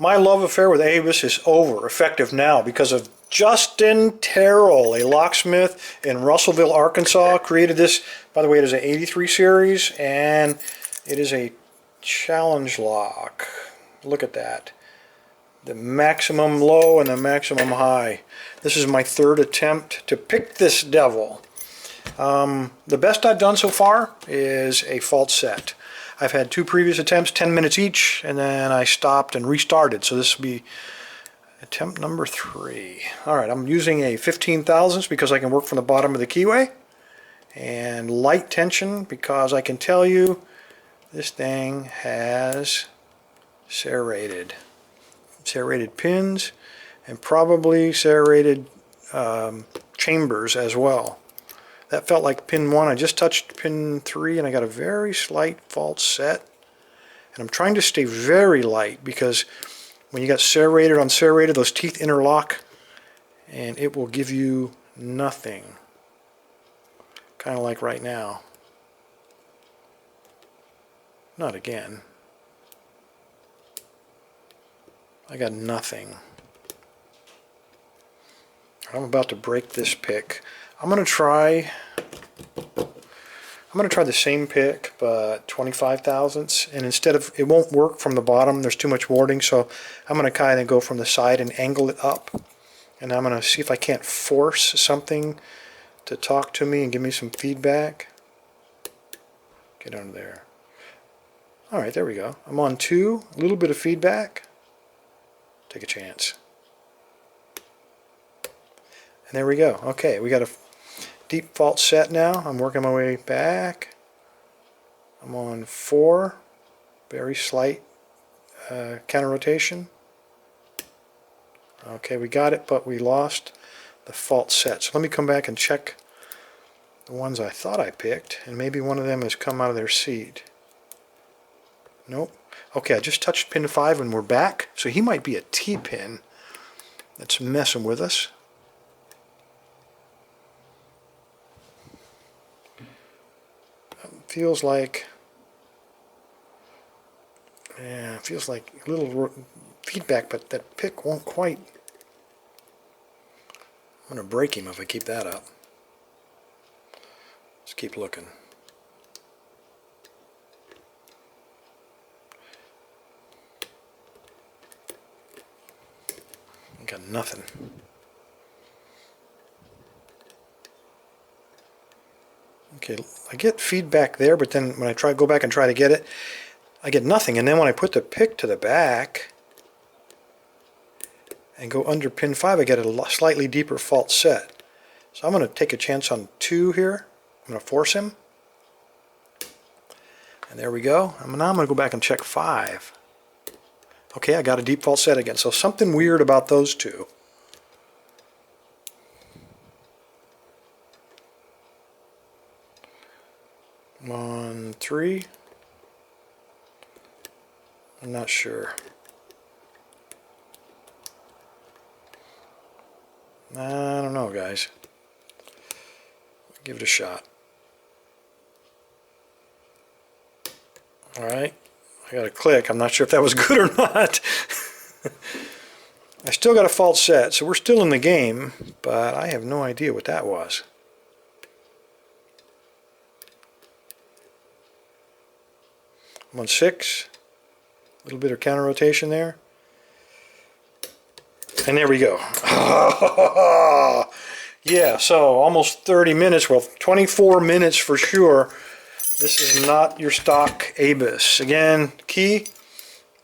My love affair with Avis is over, effective now, because of Justin Terrell, a locksmith in Russellville, Arkansas. Created this, by the way, it is an 83 series, and it is a challenge lock. Look at that. The maximum low and the maximum high. This is my third attempt to pick this devil. The best I've done so far is a false set. I've had two previous attempts, 10 minutes each, and then I stopped and restarted. So this will be attempt number 3. Alright, I'm using a 15 thousandths because I can work from the bottom of the keyway. And light tension because I can tell you this thing has serrated pins and probably serrated chambers as well. That felt like pin 1. I just touched pin 3 and I got a very slight false set. And I'm trying to stay very light because when you got serrated on serrated, those teeth interlock and it will give you nothing. Kind of like right now. Not again. I got nothing. I'm about to break this pick. I'm going to try the same pick, but 25 thousandths, and instead of, it won't work from the bottom, there's too much warding, so I'm going to kind of go from the side and angle it up, and I'm going to see if I can't force something to talk to me and give me some feedback. Get under there. Alright, there we go. I'm on 2, a little bit of feedback. Take a chance. And there we go. Okay, we got a deep false set now. I'm working my way back. I'm on 4, very slight counter rotation. Okay, we got it, but we lost the false set. So let me come back and check the ones I thought I picked, and maybe one of them has come out of their seat. Nope. Okay, I just touched pin 5 and we're back. So he might be a T-pin that's messing with us. Feels like, yeah, feels like a little feedback, but that pick won't quite. I'm going to break him if I keep that up. Let's keep looking. I got nothing. Okay, I get feedback there, but then when I go back and try to get it, I get nothing. And then when I put the pick to the back and go under pin 5, I get a slightly deeper false set. So I'm going to take a chance on 2 here. I'm going to force him. And there we go. Now I'm going to go back and check 5. Okay, I got a deep false set again. So something weird about those two. I'm on 3. I'm not sure. I don't know, guys. Give it a shot. Alright, I got a click. I'm not sure if that was good or not. I still got a false set, so we're still in the game, but I have no idea what that was. I'm on 6. A little bit of counter rotation there. And there we go. Yeah, so almost 30 minutes, well 24 minutes for sure. This is not your stock Avis. Again, key.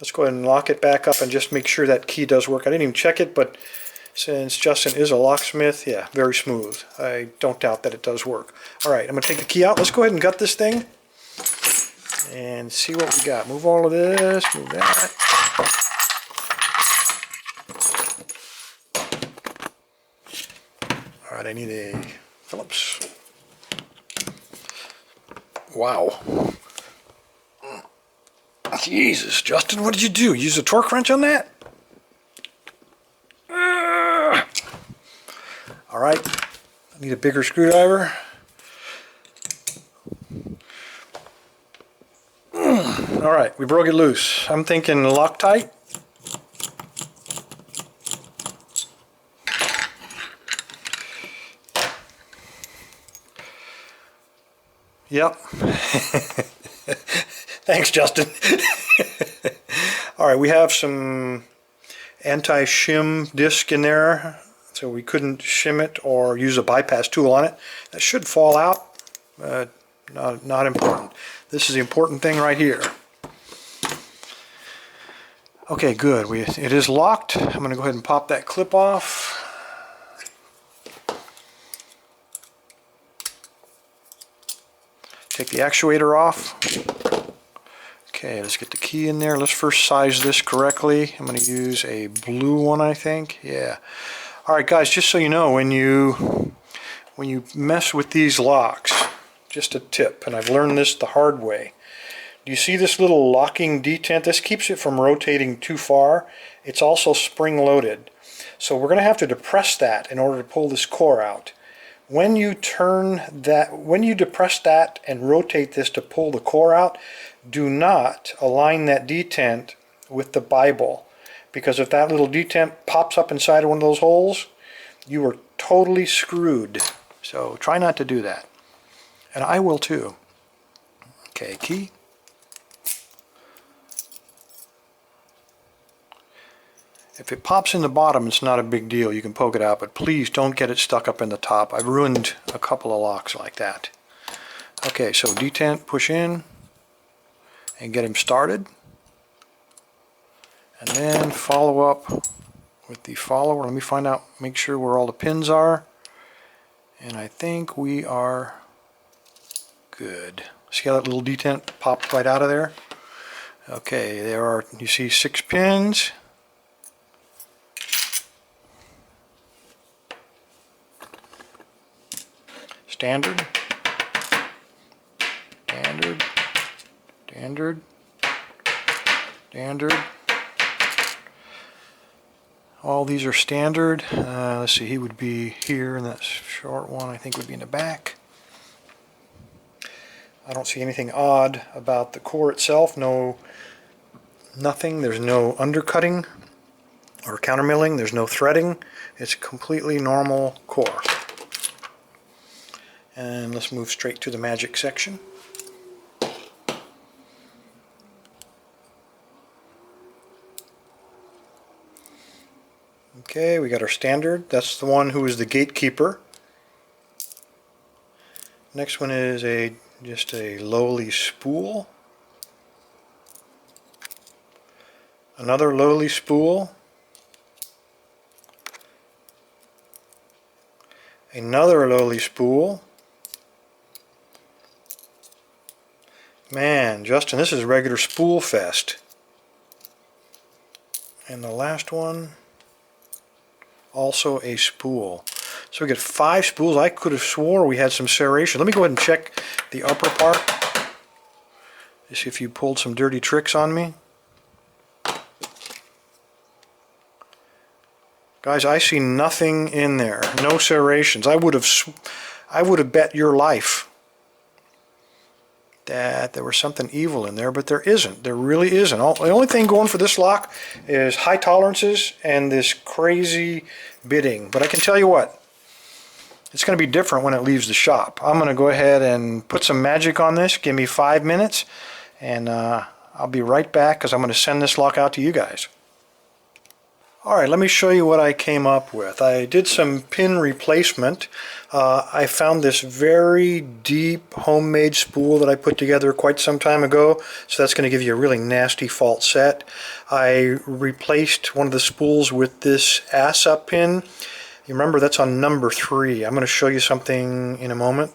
Let's go ahead and lock it back up and just make sure that key does work. I didn't even check it, but since Justin is a locksmith, yeah, very smooth. I don't doubt that it does work. Alright, I'm going to take the key out. Let's go ahead and gut this thing and see what we got. Move all of this, move that. Alright, I need a Phillips. Wow. Jesus, Justin, what did you do? Use a torque wrench on that? Alright, I need a bigger screwdriver. Alright, we broke it loose. I'm thinking Loctite. Yep. Thanks, Justin. All right, we have some anti-shim disc in there, so we couldn't shim it or use a bypass tool on it. That should fall out. Not important. This is the important thing right here. Okay, good. It is locked. I'm going to go ahead and pop that clip off. Take the actuator off. Okay, let's get the key in there. Let's first size this correctly. I'm going to use a blue one, I think. Yeah. All right, guys, just so you know, when you mess with these locks, just a tip, and I've learned this the hard way. Do you see this little locking detent? This keeps it from rotating too far. It's also spring-loaded. So we're going to have to depress that in order to pull this core out. When you depress that and rotate this to pull the core out, do not align that detent with the Bible, because if that little detent pops up inside of one of those holes, you are totally screwed. So try not to do that. And I will too. Okay, key. If it pops in the bottom, it's not a big deal. You can poke it out, but please don't get it stuck up in the top. I've ruined a couple of locks like that. Okay, so detent, push in, and get him started. And then follow up with the follower. Let me find out, make sure where all the pins are. And I think we are good. See how that little detent popped right out of there? Okay, there are, you see 6 pins. Standard, standard, standard, standard. All these are standard. Let's see, he would be here, and that short one I think would be in the back. I don't see anything odd about the core itself. Nothing. There's no undercutting or countermilling. There's no threading. It's a completely normal core. And let's move straight to the magic section. Okay, we got our standard. That's the one who is the gatekeeper. Next one is just a lowly spool. Another lowly spool. Another lowly spool. Man, Justin, this is regular spool fest. And the last one, also a spool. So we get 5 spools. I could have swore we had some serration. Let me go ahead and check the upper part. See if you pulled some dirty tricks on me. Guys, I see nothing in there. No serrations. I would have bet your life that there was something evil in there, but there isn't. There really isn't. The only thing going for this lock is high tolerances and this crazy bitting. But I can tell you what, it's going to be different when it leaves the shop. I'm going to go ahead and put some magic on this. Give me 5 minutes, and I'll be right back because I'm going to send this lock out to you guys. Alright, let me show you what I came up with. I did some pin replacement. I found this very deep homemade spool that I put together quite some time ago, so that's going to give you a really nasty fault set. I replaced one of the spools with this ass-up pin. You remember that's on number 3. I'm going to show you something in a moment.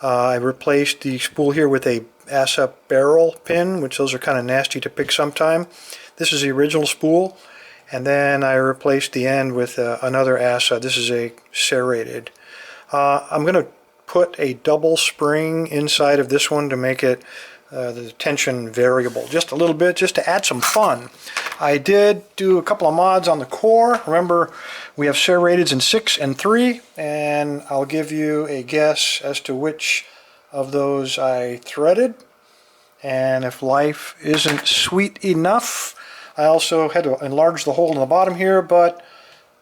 I replaced the spool here with a ass-up barrel pin, which those are kind of nasty to pick sometime. This is the original spool. And then I replaced the end with another ASA. This is a serrated. I'm going to put a double spring inside of this one to make it the tension variable just a little bit, just to add some fun. I did do a couple of mods on the core. Remember, we have serrateds in 6 and 3, and I'll give you a guess as to which of those I threaded. And if life isn't sweet enough, I also had to enlarge the hole in the bottom here, but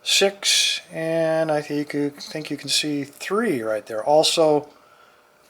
6, and I think you can see 3 right there. Also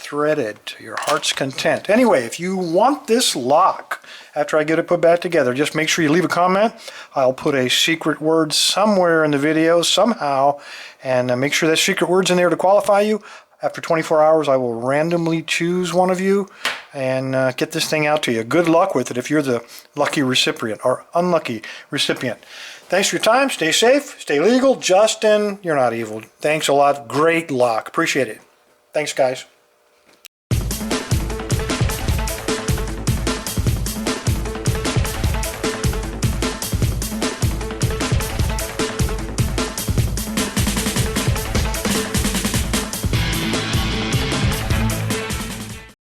threaded to your heart's content. Anyway, if you want this lock after I get it put back together, just make sure you leave a comment. I'll put a secret word somewhere in the video somehow, and make sure that secret word's in there to qualify you. After 24 hours, I will randomly choose one of you and get this thing out to you. Good luck with it if you're the lucky recipient or unlucky recipient. Thanks for your time. Stay safe. Stay legal. Justin, you're not evil. Thanks a lot. Great luck. Appreciate it. Thanks, guys.